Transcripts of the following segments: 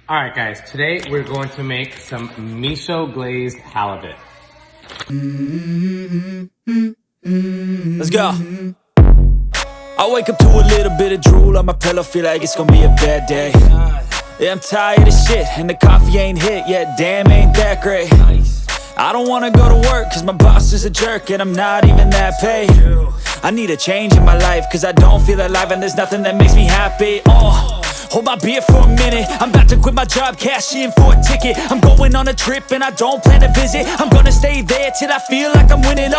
All right, guys, today we're going to make some miso glazed halibut. Let's go. I wake up to a little bit of drool on my pillow, feel like it's gonna be a bad day. Yeah, I'm tired of shit, and the coffee ain't hit yet, damn, ain't that great. I don't wanna go to work, cause my boss is a jerk, and I'm not even that paid. I need a change in my life, cause I don't feel alive, and there's nothing that makes me happy. Hold my beer for a minute, I'm about to quit my job, cash in for a ticket. I'm going on a trip and I don't plan to visit. I'm gonna stay there till I feel like I'm winning,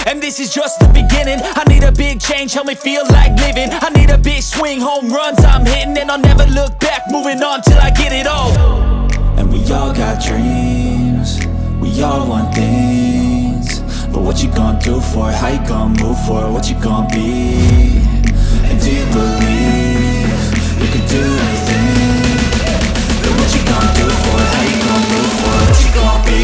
and this is just the beginning. I need a big change, help me feel like living. I need a big swing, home runs I'm hitting, and I'll never look back, moving on till I get it all. And we all got dreams, we all want things, but what you gonna do for it? How you gonna move for it? What you gonna be? And do you believe you can do anything? But what you gonna do for it? How you gonna move for it? What you gonna be?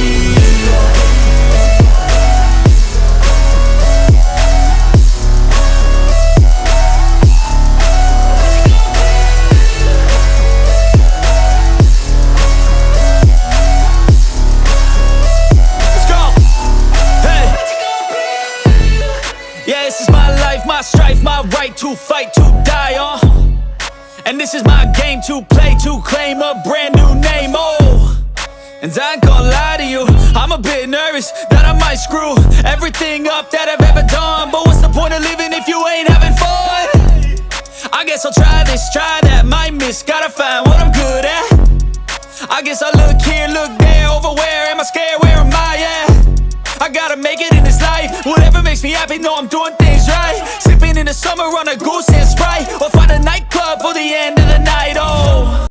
Yeah, this is my life, my strife, my right to fight, to die on. And this is my game to play, to claim a brand new name, And I ain't gonna lie to you, I'm a bit nervous that I might screw everything up that I've ever done. But what's the point of living if you ain't having fun? I guess I'll try this, try that, might miss, gotta find what I'm good at. I guess I look here, look there, over where am I scared, where am I at? I gotta make it in this life, whatever makes me happy, know I'm doing things right. Sipping in the summer on a goose and Sprite, or find a nightclub for the end of the night,